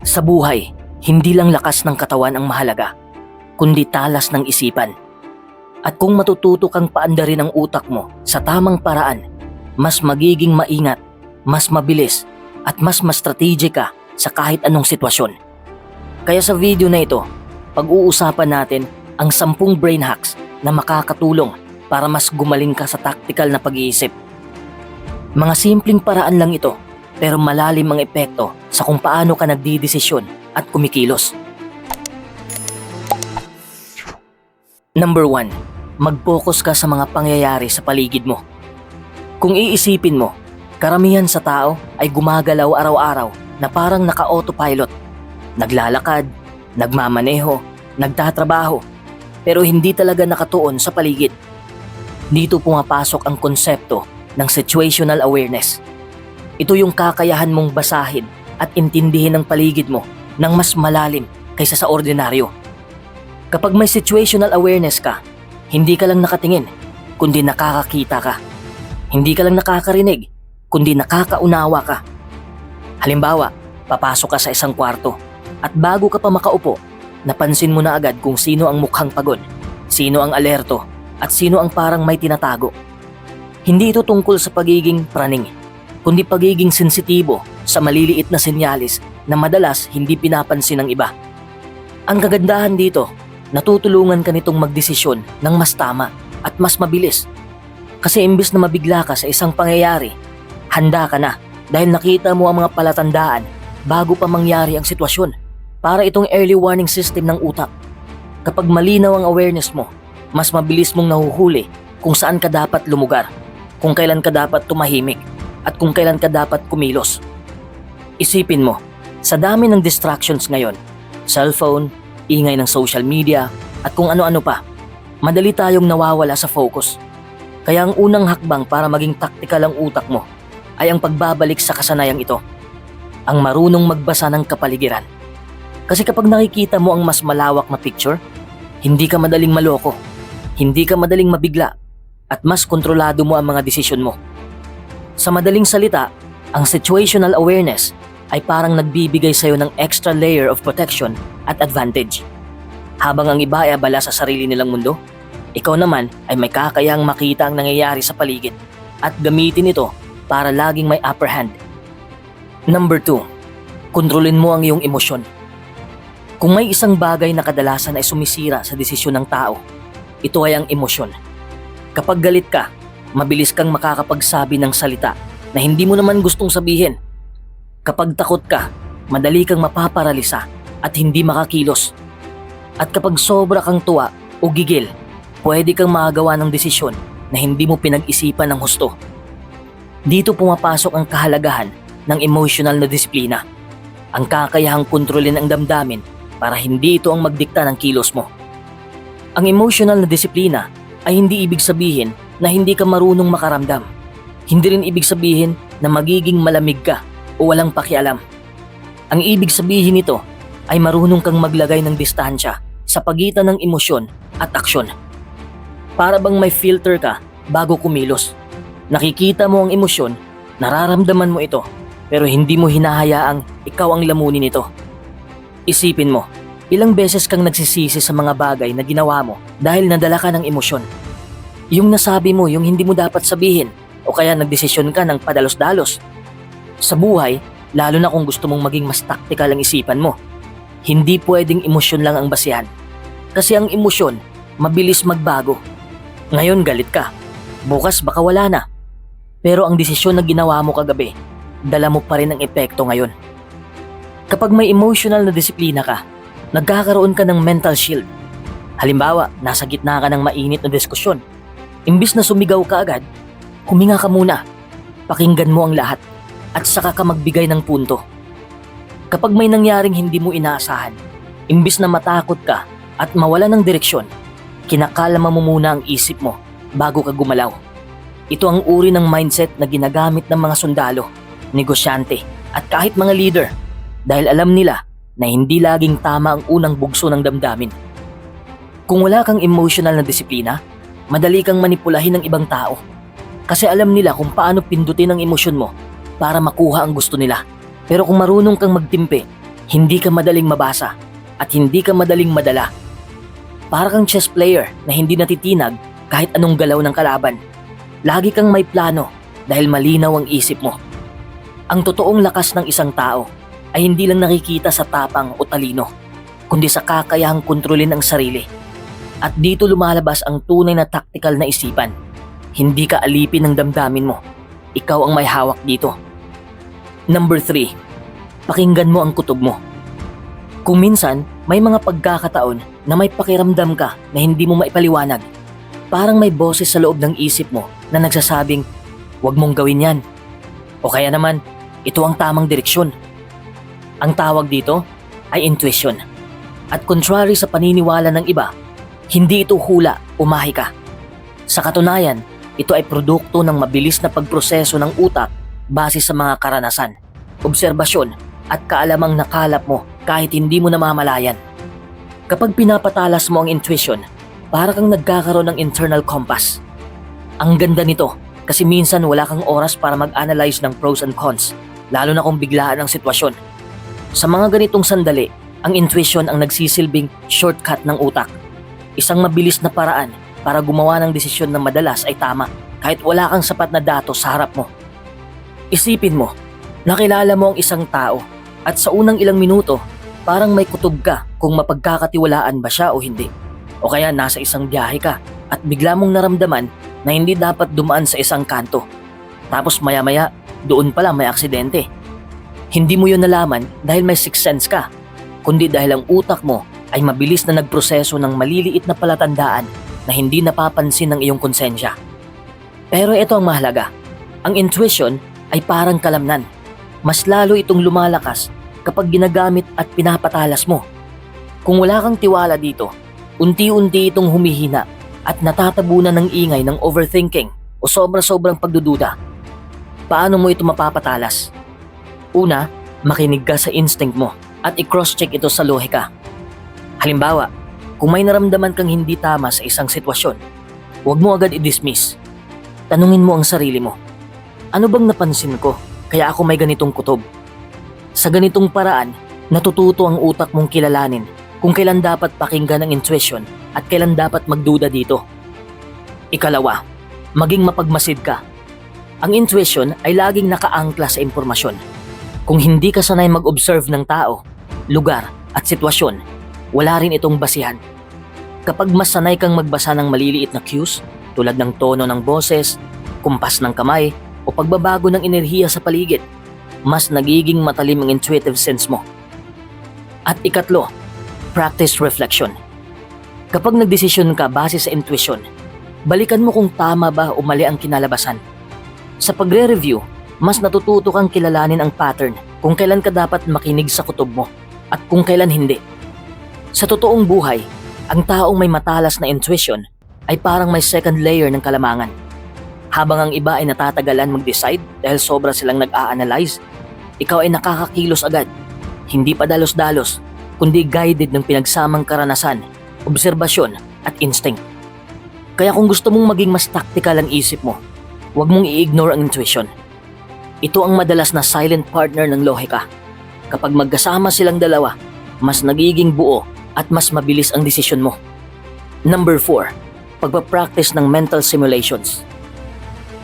Sa buhay, hindi lang lakas ng katawan ang mahalaga, kundi talas ng isipan. At kung matututo kang paandarin ang utak mo sa tamang paraan, mas magiging maingat, mas mabilis, at mas strategic ka sa kahit anong sitwasyon. Kaya sa video na ito, pag-uusapan natin ang 10 brain hacks na makakatulong para mas gumaling ka sa tactical na pag-iisip. Mga simpleng paraan lang ito, pero malalim ang epekto sa kung paano ka nagdidesisyon at kumikilos. Number 1, mag-focus ka sa mga pangyayari sa paligid mo. Kung iisipin mo, karamihan sa tao ay gumagalaw araw-araw na parang naka-autopilot. Naglalakad, nagmamaneho, nagtatrabaho, pero hindi talaga nakatuon sa paligid. Dito pumapasok ang konsepto ng situational awareness. Ito yung kakayahan mong basahin at intindihin ang paligid mo ng mas malalim kaysa sa ordinaryo. Kapag may situational awareness ka, hindi ka lang nakatingin, kundi nakakakita ka. Hindi ka lang nakakarinig, kundi nakakaunawa ka. Halimbawa, papasok ka sa isang kwarto at bago ka pa makaupo, napansin mo na agad kung sino ang mukhang pagod, sino ang alerto, at sino ang parang may tinatago. Hindi ito tungkol sa pagiging praning, kundi pagiging sensitibo sa maliliit na senyales na madalas hindi pinapansin ng iba. Ang kagandahan dito, natutulungan ka nitong magdesisyon ng mas tama at mas mabilis. Kasi imbes na mabigla ka sa isang pangyayari, handa ka na dahil nakita mo ang mga palatandaan bago pa mangyari ang sitwasyon. Para itong early warning system ng utak. Kapag malinaw ang awareness mo, mas mabilis mong nahuhuli kung saan ka dapat lumugar, kung kailan ka dapat tumahimik, at kung kailan ka dapat kumilos. Isipin mo, sa dami ng distractions ngayon, cellphone, ingay ng social media, at kung ano-ano pa, madali tayong nawawala sa focus. Kaya ang unang hakbang para maging tactical ang utak mo ay ang pagbabalik sa kasanayang ito. Ang marunong magbasa ng kapaligiran. Kasi kapag nakikita mo ang mas malawak na picture, hindi ka madaling maloko, hindi ka madaling mabigla, at mas kontrolado mo ang mga desisyon mo. Sa madaling salita, ang situational awareness ay parang nagbibigay sa'yo ng extra layer of protection at advantage. Habang ang iba ay abala sa sarili nilang mundo, ikaw naman ay may kakayahang makita ang nangyayari sa paligid at gamitin ito para laging may upper hand. Number 2, kontrolin mo ang iyong emosyon. Kung may isang bagay na kadalasan ay sumisira sa desisyon ng tao, ito ay ang emosyon. Kapag galit ka, mabilis kang makakapagsabi ng salita na hindi mo naman gustong sabihin. Kapag takot ka, madali kang mapaparalisa at hindi makakilos. At kapag sobra kang tuwa o gigil, pwede kang makagawa ng desisyon na hindi mo pinag-isipan ng husto. Dito pumapasok ang kahalagahan ng emotional na disiplina. Ang kakayahang kontrolin ang damdamin para hindi ito ang magdikta ng kilos mo. Ang emotional na disiplina ay hindi ibig sabihin na hindi ka marunong makaramdam. Hindi rin ibig sabihin na magiging malamig ka o walang pakialam. Ang ibig sabihin nito ay marunong kang maglagay ng distansya sa pagitan ng emosyon at aksyon. Para bang may filter ka bago kumilos. Nakikita mo ang emosyon, nararamdaman mo ito, pero hindi mo hinahayaang ikaw ang lamunin nito. Isipin mo, ilang beses kang nagsisisi sa mga bagay na ginawa mo dahil nadala ka ng emosyon. Yung nasabi mo, yung hindi mo dapat sabihin, o kaya nagdesisyon ka ng padalos-dalos. Sa buhay, lalo na kung gusto mong maging mas tactical ang isipan mo, hindi pwedeng emosyon lang ang basihan. Kasi ang emosyon, mabilis magbago. Ngayon galit ka, bukas baka wala na. Pero ang desisyon na ginawa mo kagabi, dala mo pa rin ang epekto ngayon. Kapag may emotional na disiplina ka, nagkakaroon ka ng mental shield. Halimbawa, nasa gitna ka ng mainit na diskusyon. Imbis na sumigaw ka agad, huminga ka muna, pakinggan mo ang lahat, at saka ka magbigay ng punto. Kapag may nangyaring hindi mo inaasahan, imbis na matakot ka at mawala ng direksyon, kinakalma mo muna ang isip mo bago ka gumalaw. Ito ang uri ng mindset na ginagamit ng mga sundalo, negosyante, at kahit mga leader dahil alam nila na hindi laging tama ang unang bugso ng damdamin. Kung wala kang emotional na disiplina, madali kang manipulahin ng ibang tao kasi alam nila kung paano pindutin ang emosyon mo para makuha ang gusto nila. Pero kung marunong kang magtimpe, Hindi ka madaling mabasa at hindi ka madaling madala. Para kang chess player na hindi natitinag kahit anong galaw ng kalaban. Lagi kang may plano dahil malinaw ang isip mo. Ang totoong lakas ng isang tao ay hindi lang nakikita sa tapang o talino, kundi sa kakayahang kontrolin ang sarili. At dito lumalabas ang tunay na tactical na isipan. Hindi ka alipin ng damdamin mo. Ikaw ang may hawak dito. Number 3. Pakinggan mo ang kutob mo. Kung minsan, may mga pagkakataon na may pakiramdam ka na hindi mo maipaliwanag. Parang may boses sa loob ng isip mo na nagsasabing, "Huwag mong gawin yan." O kaya naman, ito ang tamang direksyon. Ang tawag dito ay intuition. At contrary sa paniniwala ng iba, hindi ito hula o mahika. Sa katunayan, ito ay produkto ng mabilis na pagproseso ng utak base sa mga karanasan, obserbasyon at kaalamang nakalap mo kahit hindi mo namamalayan. Kapag pinapatalas mo ang intuition, para kang nagkakaroon ng internal compass. Ang ganda nito kasi minsan wala kang oras para mag-analyze ng pros and cons, lalo na kung biglaan ang sitwasyon. Sa mga ganitong sandali, ang intuition ang nagsisilbing shortcut ng utak. Isang mabilis na paraan para gumawa ng desisyon na madalas ay tama kahit wala kang sapat na datos sa harap mo. Isipin mo, nakilala mo ang isang tao at sa unang ilang minuto, parang may kutob ka kung mapagkakatiwalaan ba siya o hindi. O kaya nasa isang biyahe ka at bigla mong naramdaman na hindi dapat dumaan sa isang kanto. Tapos maya-maya, doon pala may aksidente. Hindi mo yun nalaman dahil may sixth sense ka, kundi dahil ang utak mo ay mabilis na nagproseso ng maliliit na palatandaan na hindi napapansin ng iyong konsensya. Pero ito ang mahalaga. Ang intuition ay parang kalamnan. Mas lalo itong lumalakas kapag ginagamit at pinapatalas mo. Kung wala kang tiwala dito, unti-unti itong humihina at natatabunan ng ingay ng overthinking o sobra-sobrang pagdududa. Paano mo ito mapapatalas? Una, makinig ka sa instinct mo at i-cross-check ito sa lohika. Halimbawa, kung may naramdaman kang hindi tama sa isang sitwasyon, huwag mo agad i-dismiss. Tanungin mo ang sarili mo, ano bang napansin ko kaya ako may ganitong kutob? Sa ganitong paraan, natututo ang utak mong kilalanin kung kailan dapat pakinggan ang intuition at kailan dapat magduda dito. Ikalawa, maging mapagmasid ka. Ang intuition ay laging nakaangkla sa impormasyon. Kung hindi ka sanay mag-observe ng tao, lugar at sitwasyon, wala rin itong basihan. Kapag mas sanay kang magbasa ng maliliit na cues tulad ng tono ng boses, kumpas ng kamay o pagbabago ng enerhiya sa paligid, mas nagiging matalim ang intuitive sense mo. At ikatlo, practice reflection. Kapag nagdesisyon ka base sa intuition, balikan mo kung tama ba o mali ang kinalabasan. Sa pagre-review, mas natututo kang kilalanin ang pattern kung kailan ka dapat makinig sa kutob mo at kung kailan hindi. Sa totoong buhay, ang taong may matalas na intuition ay parang may second layer ng kalamangan. Habang ang iba ay natatagalan mag-decide dahil sobra silang nag-a-analyze, ikaw ay nakakakilos agad, hindi pa dalos-dalos, kundi guided ng pinagsamang karanasan, obserbasyon at instinct. Kaya kung gusto mong maging mas tactical ang isip mo, huwag mong i-ignore ang intuition. Ito ang madalas na silent partner ng lohika. Kapag magkasama silang dalawa, mas nagiging buo at mas mabilis ang desisyon mo. Number 4, pagpapractice ng mental simulations.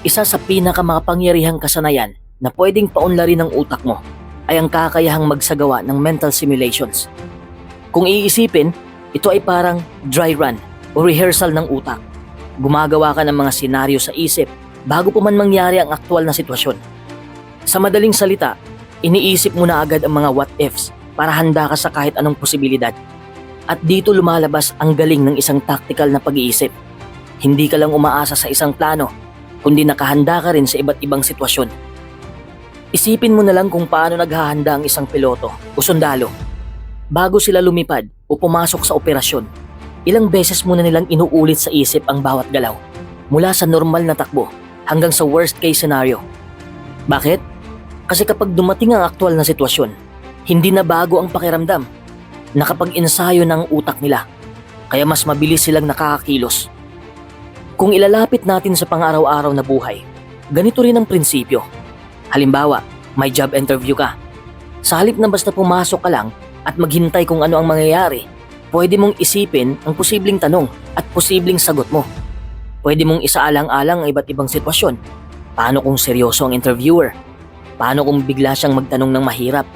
Isa sa pinakamakapangyarihang kasanayan na pwedeng paunlarin ng utak mo ay ang kakayahang magsagawa ng mental simulations. Kung iisipin, ito ay parang dry run o rehearsal ng utak. Gumagawa ka ng mga senaryo sa isip bago pa man mangyari ang aktwal na sitwasyon. Sa madaling salita, iniisip mo na agad ang mga what ifs para handa ka sa kahit anong posibilidad. At dito lumalabas ang galing ng isang tactical na pag-iisip. Hindi ka lang umaasa sa isang plano, kundi nakahanda ka rin sa iba't ibang sitwasyon. Isipin mo na lang kung paano naghahanda ang isang piloto o sundalo. Bago sila lumipad o pumasok sa operasyon, ilang beses mo na nilang inuulit sa isip ang bawat galaw, mula sa normal na takbo hanggang sa worst case scenario. Bakit? Kasi kapag dumating ang aktwal na sitwasyon, hindi na bago ang pakiramdam. Nakapag-ensayo ng utak nila, kaya mas mabilis silang nakakakilos. Kung ilalapit natin sa pang-araw-araw na buhay, ganito rin ang prinsipyo. Halimbawa, may job interview ka. Sa halip na basta pumasok ka lang at maghintay kung ano ang mangyayari, pwede mong isipin ang posibleng tanong at posibleng sagot mo. Pwede mong isaalang-alang ang iba't ibang sitwasyon. Paano kung seryoso ang interviewer? Paano kung bigla siyang magtanong ng mahirap?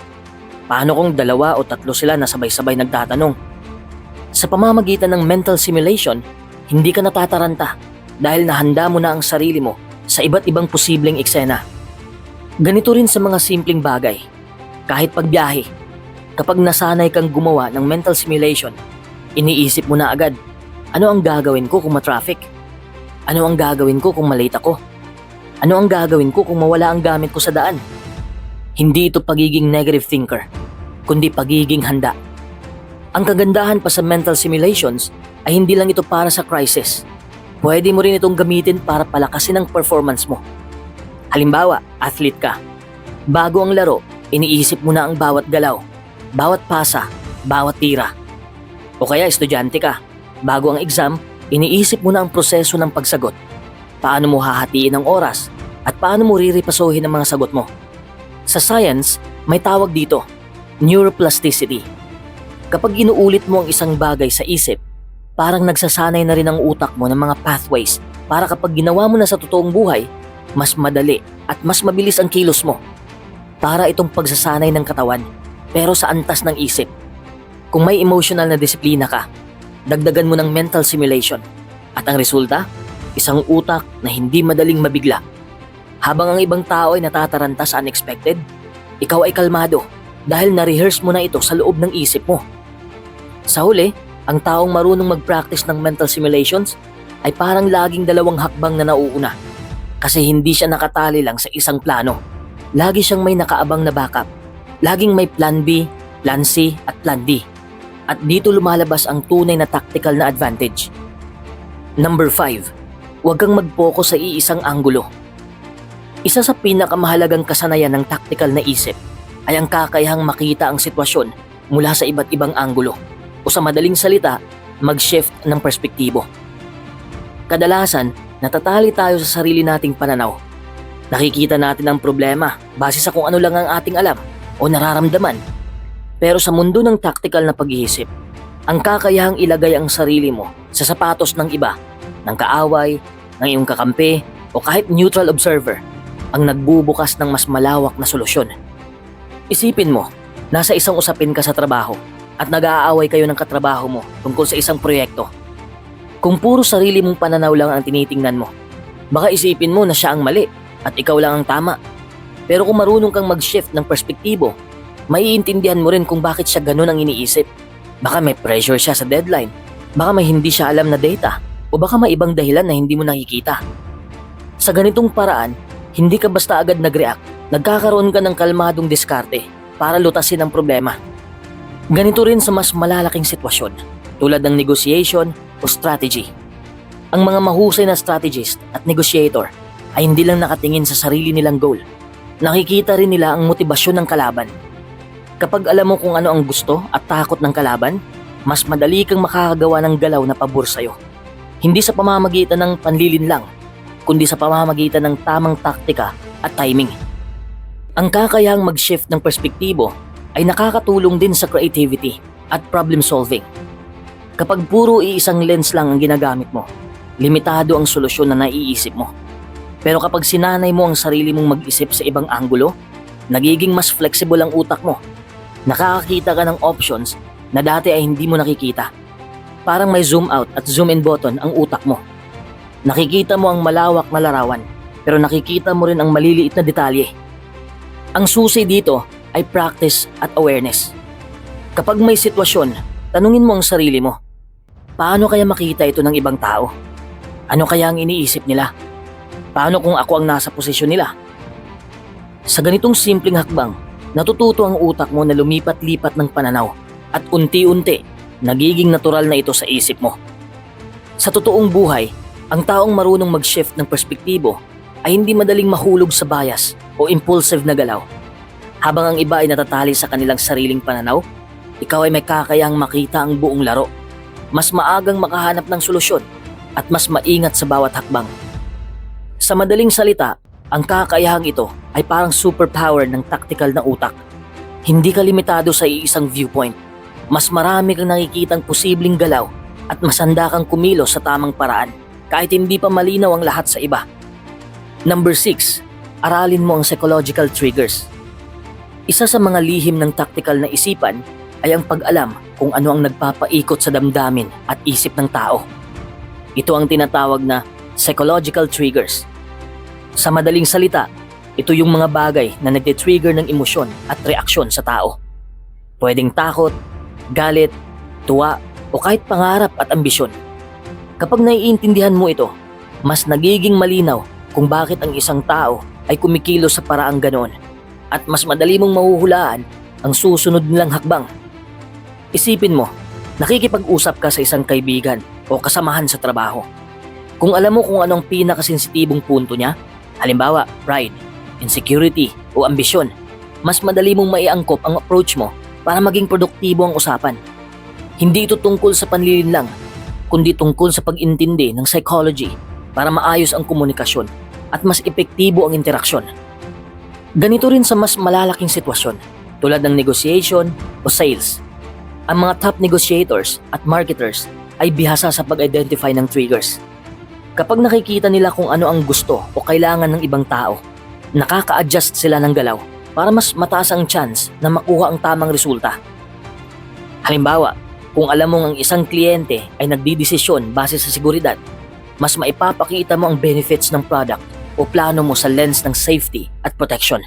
Paano kung 2 o 3 sila na sabay-sabay nagtatanong? Sa pamamagitan ng mental simulation, hindi ka natataranta dahil nahanda mo na ang sarili mo sa iba't ibang posibleng eksena. Ganito rin sa mga simpleng bagay. Kahit pagbiyahe, kapag nasanay kang gumawa ng mental simulation, iniisip mo na agad, ano ang gagawin ko kung ma-traffic? Ano ang gagawin ko kung malate ako? Ano ang gagawin ko kung mawala ang gamit ko sa daan? Hindi ito pagiging negative thinker, kundi pagiging handa. Ang kagandahan pa sa mental simulations ay hindi lang ito para sa crisis. Pwede mo rin itong gamitin para palakasin ang performance mo. Halimbawa, athlete ka. Bago ang laro, iniisip mo na ang bawat galaw, bawat pasa, bawat tira. O kaya estudyante ka. Bago ang exam, iniisip mo na ang proseso ng pagsagot. Paano mo hahatiin ang oras at paano mo riripasuhin ang mga sagot mo. Sa science, may tawag dito, neuroplasticity. Kapag inuulit mo ang isang bagay sa isip, parang nagsasanay na rin ang utak mo ng mga pathways para kapag ginawa mo na sa totoong buhay, mas madali at mas mabilis ang kilos mo. Para itong pagsasanay ng katawan, pero sa antas ng isip. Kung may emotional na disiplina ka, dagdagan mo ng mental simulation. At ang resulta, isang utak na hindi madaling mabigla. Habang ang ibang tao ay natataranta sa unexpected, ikaw ay kalmado dahil na-rehearse mo na ito sa loob ng isip mo. Sa huli, ang taong marunong mag-practice ng mental simulations ay parang laging 2 hakbang na nauuna. Kasi hindi siya nakatali lang sa isang plano. Lagi siyang may nakaabang na backup. Laging may plan B, plan C at plan D. At dito lumalabas ang tunay na tactical na advantage. Number 5. Huwag kang mag-focus sa iisang anggulo. Isa sa pinakamahalagang kasanayan ng tactical na isip ay ang kakayahang makita ang sitwasyon mula sa iba't ibang anggulo. O sa madaling salita, mag-shift ng perspektibo. Kadalasan, natatali tayo sa sarili nating pananaw. Nakikita natin ang problema base sa kung ano lang ang ating alam o nararamdaman. Pero sa mundo ng tactical na pag-iisip, ang kakayahang ilagay ang sarili mo sa sapatos ng iba, ng kaaway, ng iyong kakampi o kahit neutral observer ang nagbubukas ng mas malawak na solusyon. Isipin mo, nasa isang usapin ka sa trabaho at nag-aaway kayo ng katrabaho mo tungkol sa isang proyekto. Kung puro sarili mong pananaw lang ang tinitingnan mo, baka isipin mo na siya ang mali at ikaw lang ang tama. Pero kung marunong kang mag-shift ng perspektibo, maiintindihan mo rin kung bakit siya ganun ang iniisip. Baka may pressure siya sa deadline, baka may hindi siya alam na data, o baka may ibang dahilan na hindi mo nakikita. Sa ganitong paraan, hindi ka basta agad nag-react, nagkakaroon ka ng kalmadong diskarte para lutasin ang problema. Ganito rin sa mas malalaking sitwasyon, tulad ng negotiation o strategy. Ang mga mahusay na strategist at negotiator ay hindi lang nakatingin sa sarili nilang goal. Nakikita rin nila ang motibasyon ng kalaban. Kapag alam mo kung ano ang gusto at takot ng kalaban, mas madali kang makakagawa ng galaw na pabor sa'yo. Hindi sa pamamagitan ng panlilin lang, kundi sa pamamagitan ng tamang taktika at timing. Ang kakayahang mag-shift ng perspektibo ay nakakatulong din sa creativity at problem solving. Kapag puro iisang lens lang ang ginagamit mo, limitado ang solusyon na naiisip mo. Pero kapag sinanay mo ang sarili mong mag-isip sa ibang anggulo, nagiging mas flexible ang utak mo. Nakakakita ka ng options na dati ay hindi mo nakikita. Parang may zoom out at zoom in button ang utak mo. Nakikita mo ang malawak na larawan, pero nakikita mo rin ang maliliit na detalye. Ang susi dito ay practice at awareness. Kapag may sitwasyon, tanungin mo ang sarili mo, paano kaya makita ito ng ibang tao? Ano kaya ang iniisip nila? Paano kung ako ang nasa posisyon nila? Sa ganitong simpleng hakbang, natututo ang utak mo na lumipat-lipat ng pananaw at unti-unti, nagiging natural na ito sa isip mo. Sa totoong buhay, ang taong marunong mag-shift ng perspektibo ay hindi madaling mahulog sa bias o impulsive na galaw. Habang ang iba ay natatali sa kanilang sariling pananaw, ikaw ay may kakayahang makita ang buong laro. Mas maagang makahanap ng solusyon at mas maingat sa bawat hakbang. Sa madaling salita, ang kakayahang ito ay parang superpower ng tactical na utak. Hindi ka limitado sa iisang viewpoint. Mas marami kang nakikitang posibleng galaw at masanda kang kumilos sa tamang paraan kahit hindi pa malinaw ang lahat sa iba. Number 6. Aralin mo ang psychological triggers. Isa sa mga lihim ng tactical na isipan ay ang pag-alam kung ano ang nagpapaikot sa damdamin at isip ng tao. Ito ang tinatawag na psychological triggers. Sa madaling salita, ito yung mga bagay na nagte-trigger ng emosyon at reaksyon sa tao. Pwedeng takot, galit, tuwa, o kahit pangarap at ambisyon. Kapag naiintindihan mo ito, mas nagiging malinaw kung bakit ang isang tao ay kumikilos sa paraang ganoon at mas madali mong mahuhulaan ang susunod nilang hakbang. Isipin mo, nakikipag-usap ka sa isang kaibigan o kasamahan sa trabaho. Kung alam mo kung anong pinakasensitibong punto niya, halimbawa pride, insecurity o ambisyon, mas madali mong maiangkop ang approach mo para maging produktibo ang usapan. Hindi ito tungkol sa panlilinlang, kundi tungkol sa pag-intindi ng psychology para maayos ang komunikasyon at mas epektibo ang interaksyon. Ganito rin sa mas malalaking sitwasyon tulad ng negotiation o sales. Ang mga top negotiators at marketers ay bihasa sa pag-identify ng triggers. Kapag nakikita nila kung ano ang gusto o kailangan ng ibang tao, nakaka-adjust sila ng galaw para mas mataas ang chance na makuha ang tamang resulta. Halimbawa, kung alam mong ang isang kliyente ay nagdidesisyon base sa seguridad, mas maipapakita mo ang benefits ng product o plano mo sa lens ng safety at protection.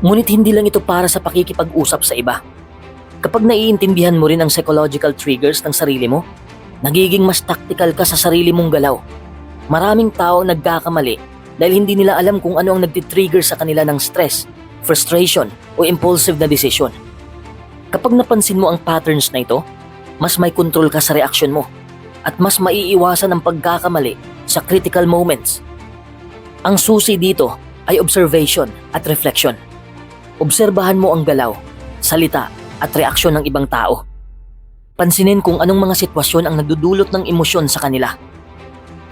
Ngunit hindi lang ito para sa pakikipag-usap sa iba. Kapag naiintindihan mo rin ang psychological triggers ng sarili mo, nagiging mas tactical ka sa sarili mong galaw. Maraming tao ang nagkakamali dahil hindi nila alam kung ano ang nagtitrigger sa kanila ng stress, frustration o impulsive na desisyon. Kapag napansin mo ang patterns na ito, mas may control ka sa reaksyon mo at mas maiiwasan ang pagkakamali sa critical moments. Ang susi dito ay observation at reflection. Obserbahan mo ang galaw, salita at reaksyon ng ibang tao. Pansinin kung anong mga sitwasyon ang nagdudulot ng emosyon sa kanila.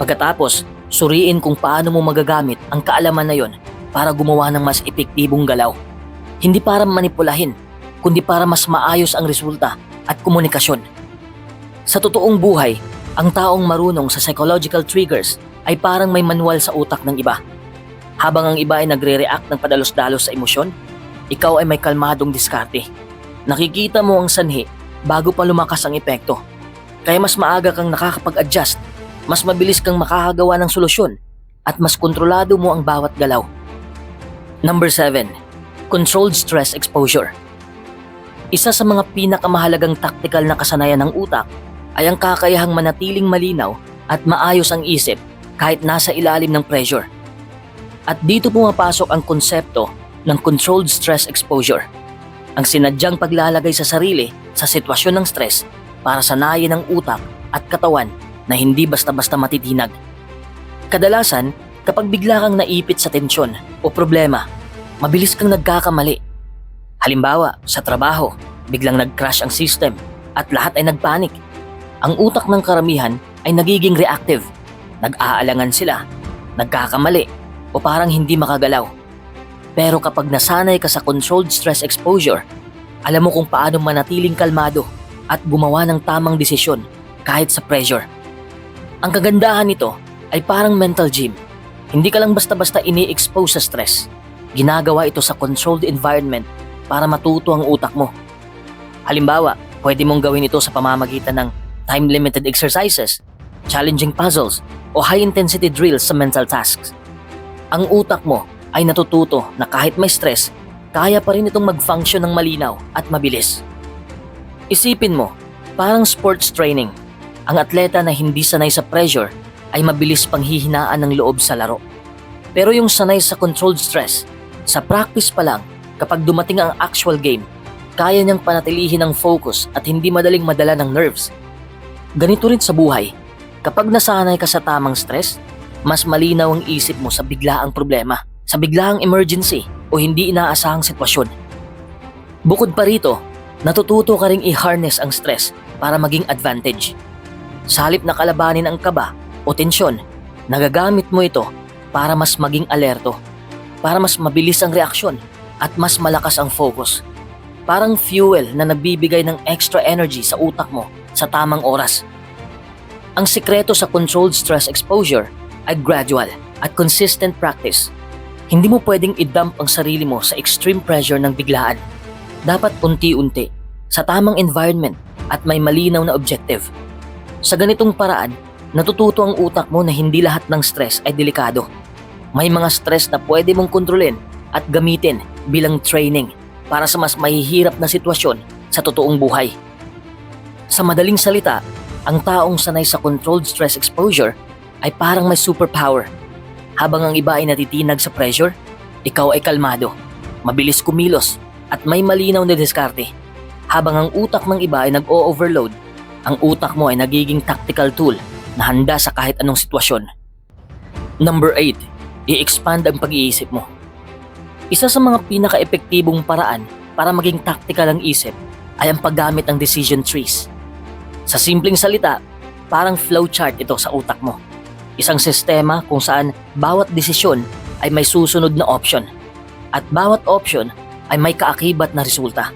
Pagkatapos, suriin kung paano mo magagamit ang kaalaman na yon para gumawa ng mas epektibong galaw. Hindi para manipulahin, kundi para mas maayos ang resulta at komunikasyon. Sa totoong buhay, ang taong marunong sa psychological triggers ay parang may manual sa utak ng iba. Habang ang iba ay nagre-react ng padalos-dalos sa emosyon, ikaw ay may kalmadong diskarte. Nakikita mo ang sanhi bago pa lumakas ang epekto. Kaya mas maaga kang nakakapag-adjust, mas mabilis kang makakagawa ng solusyon, at mas kontrolado mo ang bawat galaw. Number 7. Controlled stress exposure. Isa sa mga pinakamahalagang tactical na kasanayan ng utak ay ang kakayahang manatiling malinaw at maayos ang isip kahit nasa ilalim ng pressure. At dito pumapasok ang konsepto ng controlled stress exposure. Ang sinadyang paglalagay sa sarili sa sitwasyon ng stress para sanayin ang utak at katawan na hindi basta-basta matitinag. Kadalasan, kapag bigla kang naipit sa tensyon o problema, mabilis kang nagkakamali. Halimbawa, sa trabaho, biglang nag-crash ang system at lahat ay nagpanik. Ang utak ng karamihan ay nagiging reactive. Nag-aalangan sila, nagkakamali, o parang hindi makagalaw. Pero kapag nasanay ka sa controlled stress exposure, alam mo kung paano manatiling kalmado at gumawa ng tamang desisyon kahit sa pressure. Ang kagandahan nito ay parang mental gym. Hindi ka lang basta-basta ini-expose sa stress. Ginagawa ito sa controlled environment para matuto ang utak mo. Halimbawa, pwede mong gawin ito sa pamamagitan ng time-limited exercises, challenging puzzles, o high-intensity drills sa mental tasks. Ang utak mo ay natututo na kahit may stress, kaya pa rin itong mag-function ng malinaw at mabilis. Isipin mo, parang sports training. Ang atleta na hindi sanay sa pressure ay mabilis panghihinaan ng loob sa laro. Pero yung sanay sa controlled stress, sa practice pa lang, kapag dumating ang actual game, kaya niyang panatilihin ang focus at hindi madaling madala ng nerves. Ganito rin sa buhay. Kapag nasanay ka sa tamang stress, mas malinaw ang isip mo sa biglaang problema, sa biglaang emergency o hindi inaasahang sitwasyon. Bukod pa rito, natututo ka ring i-harness ang stress para maging advantage. Sa halip na kalabanin ang kaba o tensyon, nagagamit mo ito para mas maging alerto, para mas mabilis ang reaksyon at mas malakas ang focus. Parang fuel na nagbibigay ng extra energy sa utak mo sa tamang oras. Ang sikreto sa controlled stress exposure ay gradual at consistent practice. Hindi mo pwedeng i-dump ang sarili mo sa extreme pressure ng biglaan. Dapat unti-unti, sa tamang environment at may malinaw na objective. Sa ganitong paraan, natututo ang utak mo na hindi lahat ng stress ay delikado. May mga stress na pwede mong kontrolin at gamitin bilang training para sa mas mahihirap na sitwasyon sa totoong buhay. Sa madaling salita, ang taong sanay sa controlled stress exposure ay parang may superpower. Habang ang iba ay natitinag sa pressure, ikaw ay kalmado, mabilis kumilos at may malinaw na diskarte. Habang ang utak ng iba ay nag-o-overload, ang utak mo ay nagiging tactical tool na handa sa kahit anong sitwasyon. Number 8, i-expand ang pag-iisip mo. Isa sa mga pinaka-epektibong paraan para maging tactical ang isip ay ang paggamit ng decision trees. Sa simpleng salita, parang flowchart ito sa utak mo. Isang sistema kung saan bawat desisyon ay may susunod na option at bawat option ay may kaakibat na resulta.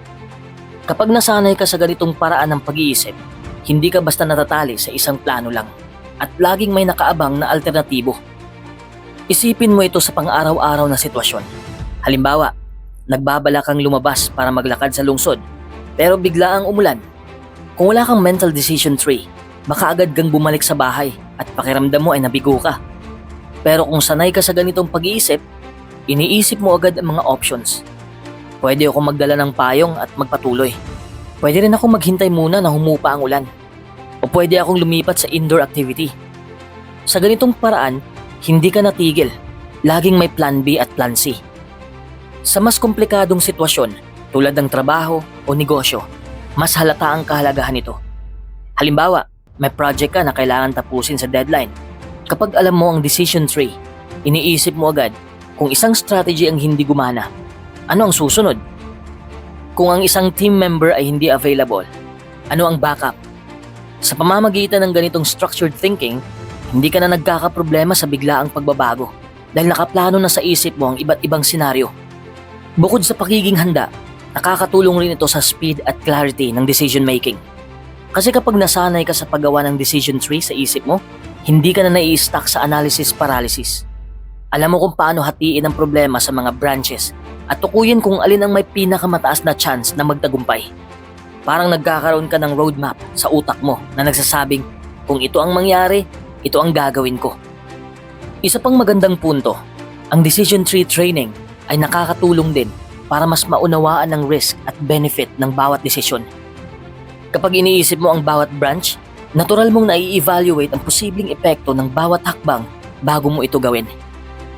Kapag nasanay ka sa ganitong paraan ng pag-iisip, hindi ka basta natatali sa isang plano lang at laging may nakaabang na alternatibo. Isipin mo ito sa pang-araw-araw na sitwasyon. Halimbawa, nagbabala kang lumabas para maglakad sa lungsod pero bigla ang umulan. Kung wala kang mental decision tree, baka agad kang bumalik sa bahay at pakiramdam mo ay nabigo ka. Pero kung sanay ka sa ganitong pag-iisip, iniisip mo agad ang mga options. Pwede ako magdala ng payong at magpatuloy. Pwede rin ako maghintay muna na humupa ang ulan. O pwede akong lumipat sa indoor activity. Sa ganitong paraan, hindi ka natigil. Laging may plan B at plan C. Sa mas komplikadong sitwasyon, tulad ng trabaho o negosyo, mas halata ang kahalagahan nito. Halimbawa, may project ka na kailangan tapusin sa deadline. Kapag alam mo ang decision tree, iniisip mo agad kung isang strategy ang hindi gumana, ano ang susunod? Kung ang isang team member ay hindi available, ano ang backup? Sa pamamagitan ng ganitong structured thinking, hindi ka na nagkakaproblema sa biglaang pagbabago dahil nakaplano na sa isip mo ang iba't ibang senaryo. Bukod sa pagiging handa, nakakatulong rin ito sa speed at clarity ng decision making. Kasi kapag nasanay ka sa paggawa ng decision tree sa isip mo, hindi ka na nai-stuck sa analysis paralysis. Alam mo kung paano hatiin ang problema sa mga branches at tukuyin kung alin ang may pinakamataas na chance na magtagumpay. Parang nagkakaroon ka ng roadmap sa utak mo na nagsasabing kung ito ang mangyari, ito ang gagawin ko. Isa pang magandang punto, ang decision tree training ay nakakatulong din para mas maunawaan ang risk at benefit ng bawat desisyon. Kapag iniisip mo ang bawat branch, natural mong nai-evaluate ang posibleng epekto ng bawat hakbang bago mo ito gawin.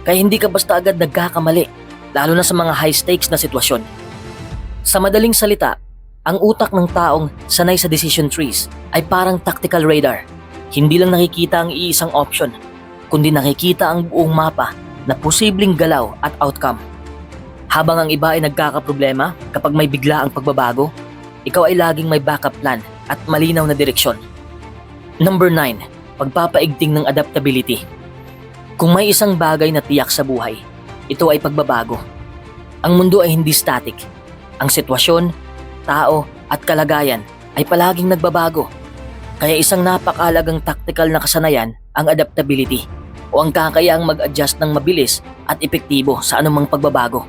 Kaya hindi ka basta agad nagkakamali, lalo na sa mga high-stakes na sitwasyon. Sa madaling salita, ang utak ng taong sanay sa decision trees ay parang tactical radar. Hindi lang nakikita ang iisang option, kundi nakikita ang buong mapa na posibleng galaw at outcome. Habang ang iba ay nagkakaproblema kapag may bigla ang pagbabago, ikaw ay laging may backup plan at malinaw na direksyon. Number 9, pagpapaigting ng adaptability. Kung may isang bagay na tiyak sa buhay, ito ay pagbabago. Ang mundo ay hindi static. Ang sitwasyon, tao at kalagayan ay palaging nagbabago. Kaya isang napakahalagang tactical na kasanayan ang adaptability o ang kakayaang mag-adjust ng mabilis at epektibo sa anumang pagbabago.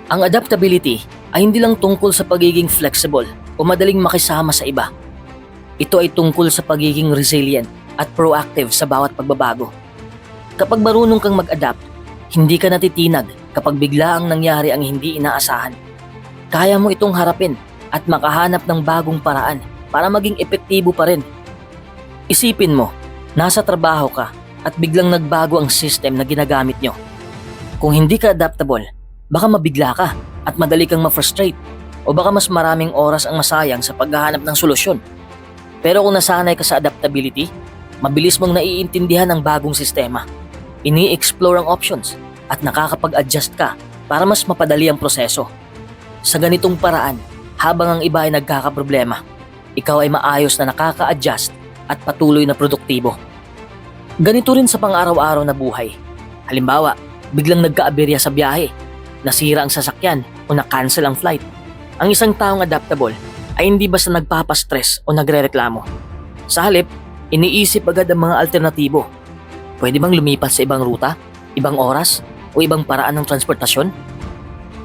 Ang adaptability ay hindi lang tungkol sa pagiging flexible o madaling makisama sa iba. Ito ay tungkol sa pagiging resilient at proactive sa bawat pagbabago. Kapag marunong kang mag-adapt, hindi ka natitinag kapag bigla ang nangyari ang hindi inaasahan. Kaya mo itong harapin at makahanap ng bagong paraan para maging epektibo pa rin. Isipin mo, nasa trabaho ka at biglang nagbago ang system na ginagamit nyo. Kung hindi ka adaptable, baka mabigla ka at madali kang ma-frustrate o baka mas maraming oras ang masayang sa paghahanap ng solusyon. Pero kung nasanay ka sa adaptability, mabilis mong naiintindihan ang bagong sistema. Ini-explore ang options at nakakapag-adjust ka para mas mapadali ang proseso. Sa ganitong paraan, habang ang iba ay nagkakaproblema, ikaw ay maayos na nakaka-adjust at patuloy na produktibo. Ganito rin sa pang-araw-araw na buhay. Halimbawa, biglang nagka-aberya sa biyahe, nasira ang sasakyan o na-cancel ang flight. Ang isang taong adaptable ay hindi basta nagpapastress o nagrereklamo. Sa halip, iniisip agad ang mga alternatibo. Pwede bang lumipat sa ibang ruta, ibang oras, o ibang paraan ng transportasyon?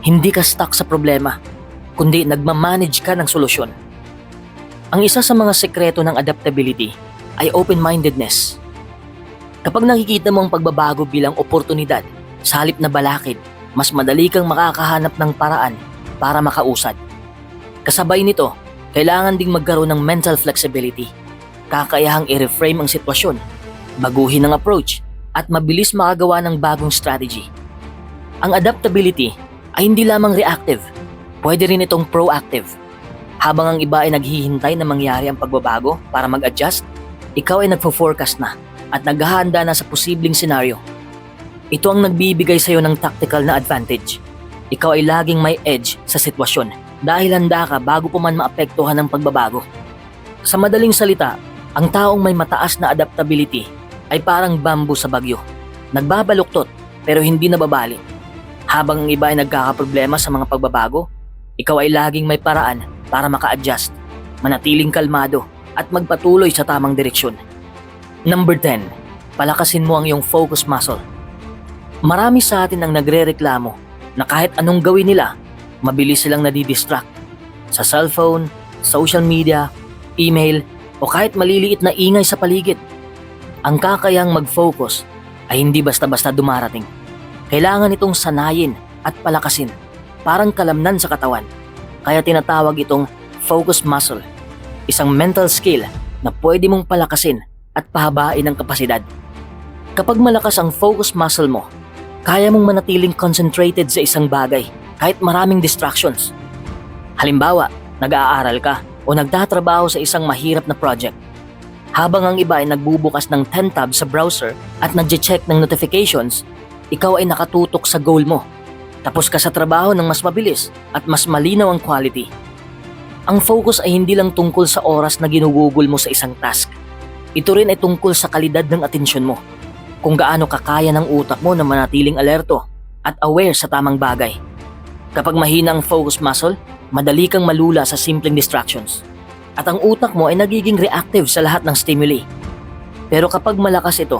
Hindi ka stuck sa problema, kundi nagmamanage ka ng solusyon. Ang isa sa mga sekreto ng adaptability ay open-mindedness. Kapag nakikita mo ang pagbabago bilang oportunidad, sa halip na balakid, mas madali kang makakahanap ng paraan para makausad. Kasabay nito, kailangan ding magkaroon ng mental flexibility. Kakayahang i-reframe ang sitwasyon, baguhin ang approach, at mabilis makagawa ng bagong strategy. Ang adaptability ay hindi lamang reactive, pwede rin itong proactive. Habang ang iba ay naghihintay na mangyari ang pagbabago para mag-adjust, ikaw ay nagfo-forecast na at naghahanda na sa posibleng senaryo. Ito ang nagbibigay sa iyo ng tactical na advantage. Ikaw ay laging may edge sa sitwasyon dahil handa ka bago pa man maapektuhan ng pagbabago. Sa madaling salita, ang taong may mataas na adaptability ay parang bamboo sa bagyo. Nagbabaluktot pero hindi nababali. Habang ang iba ay nagkakaproblema sa mga pagbabago, ikaw ay laging may paraan para maka-adjust, manatiling kalmado at magpatuloy sa tamang direksyon. Number 10, palakasin mo ang iyong focus muscle. Marami sa atin ang nagrereklamo na kahit anong gawin nila, mabilis silang nadidistract sa cellphone, social media, email, o kahit maliliit na ingay sa paligid. Ang kakayang mag-focus ay hindi basta-basta dumarating. Kailangan itong sanayin at palakasin, parang kalamnan sa katawan. Kaya tinatawag itong focus muscle, isang mental skill na pwede mong palakasin at pahabain ang kapasidad. Kapag malakas ang focus muscle mo, kaya mong manatiling concentrated sa isang bagay kahit maraming distractions. Halimbawa, nag-aaral ka o nagtatrabaho sa isang mahirap na project. Habang ang iba ay nagbubukas ng 10 tabs sa browser at nagche-check ng notifications, ikaw ay nakatutok sa goal mo. Tapos ka sa trabaho ng mas mabilis at mas malinaw ang quality. Ang focus ay hindi lang tungkol sa oras na ginugugol mo sa isang task. Ito rin ay tungkol sa kalidad ng atensyon mo. Kung gaano kakaya ng utak mo na manatiling alerto at aware sa tamang bagay. Kapag mahina ang focus muscle, madali kang malula sa simpleng distractions. At ang utak mo ay nagiging reactive sa lahat ng stimuli. Pero kapag malakas ito,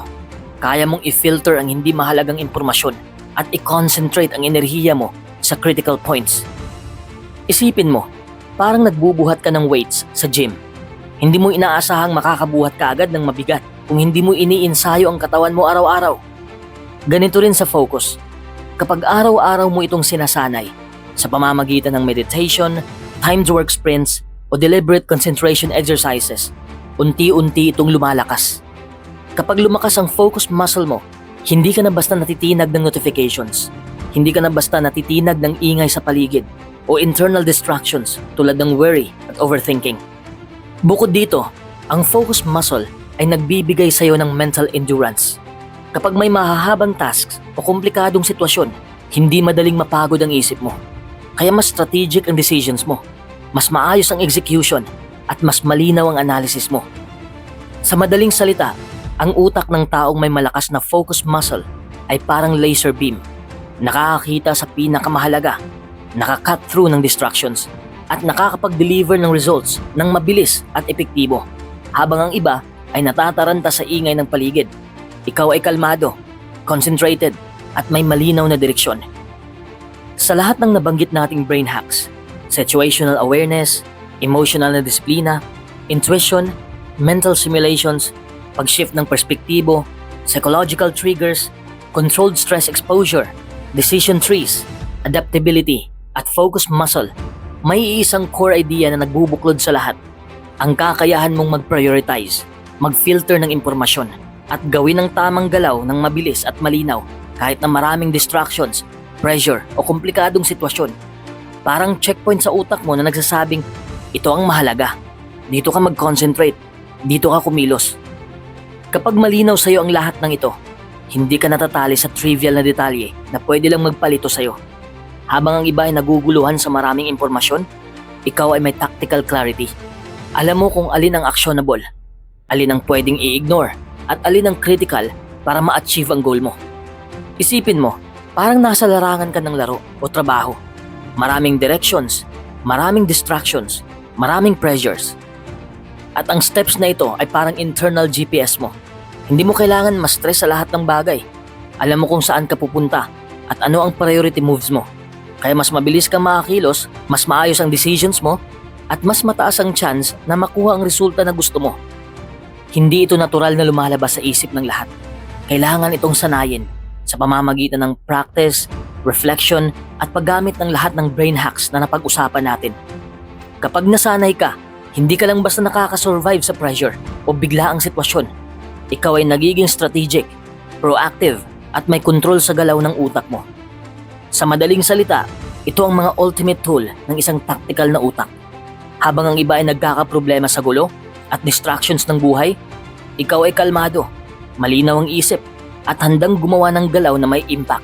kaya mong i-filter ang hindi mahalagang impormasyon at i-concentrate ang enerhiya mo sa critical points. Isipin mo, parang nagbubuhat ka ng weights sa gym. Hindi mo inaasahang makakabuhat ka agad ng mabigat kung hindi mo iniinsayo ang katawan mo araw-araw. Ganito rin sa focus. Kapag araw-araw mo itong sinasanay, sa pamamagitan ng meditation, timed work sprints, o deliberate concentration exercises, unti-unti itong lumalakas. Kapag lumakas ang focus muscle mo, hindi ka na basta natitinag ng notifications, hindi ka na basta natitinag ng ingay sa paligid o internal distractions tulad ng worry at overthinking. Bukod dito, ang focus muscle ay nagbibigay sa iyo ng mental endurance. Kapag may mahahabang tasks o komplikadong sitwasyon, hindi madaling mapagod ang isip mo. Kaya mas strategic ang decisions mo, mas maayos ang execution, at mas malinaw ang analysis mo. Sa madaling salita, ang utak ng taong may malakas na focus muscle ay parang laser beam. Nakakakita sa pinakamahalaga, nakakat through ng distractions, at nakakapag-deliver ng results ng mabilis at epektibo. Habang ang iba ay natataranta sa ingay ng paligid, ikaw ay kalmado, concentrated, at may malinaw na direksyon. Sa lahat ng nabanggit nating brain hacks, situational awareness, emotional na disiplina, intuition, mental simulations, pag-shift ng perspektibo, psychological triggers, controlled stress exposure, decision trees, adaptability, at focus muscle, may iisang core idea na nagbubuklod sa lahat. Ang kakayahan mong mag-prioritize, mag-filter ng impormasyon, at gawin ang tamang galaw ng mabilis at malinaw kahit na maraming distractions, pressure o komplikadong sitwasyon. Parang checkpoint sa utak mo na nagsasabing, ito ang mahalaga. Dito ka mag-concentrate. Dito ka kumilos. Kapag malinaw sa'yo ang lahat ng ito, hindi ka natatali sa trivial na detalye na pwede lang magpalito sa'yo. Habang ang iba ay naguguluhan sa maraming impormasyon, ikaw ay may tactical clarity. Alam mo kung alin ang actionable, alin ang pwedeng i-ignore, at alin ang critical para ma-achieve ang goal mo. Isipin mo, parang nasa larangan ka ng laro o trabaho. Maraming directions, maraming distractions, maraming pressures. At ang steps na ito ay parang internal GPS mo. Hindi mo kailangan ma-stress sa lahat ng bagay. Alam mo kung saan ka pupunta at ano ang priority moves mo. Kaya mas mabilis kang makakilos, mas maayos ang decisions mo, at mas mataas ang chance na makuha ang resulta na gusto mo. Hindi ito natural na lumalabas sa isip ng lahat. Kailangan itong sanayin sa pamamagitan ng practice, reflection, at paggamit ng lahat ng brain hacks na napag-usapan natin. Kapag nasanay ka, hindi ka lang basta nakakasurvive sa pressure o biglaang sitwasyon. Ikaw ay nagiging strategic, proactive, at may control sa galaw ng utak mo. Sa madaling salita, ito ang mga ultimate tool ng isang tactical na utak. Habang ang iba ay nagkakaproblema sa gulo at distractions ng buhay, ikaw ay kalmado, malinaw ang isip, at handang gumawa ng galaw na may impact.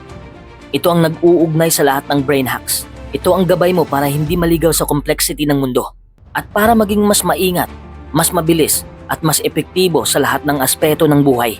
Ito ang nag-uugnay sa lahat ng brain hacks. Ito ang gabay mo para hindi maligaw sa complexity ng mundo at para maging mas maingat, mas mabilis, at mas epektibo sa lahat ng aspeto ng buhay.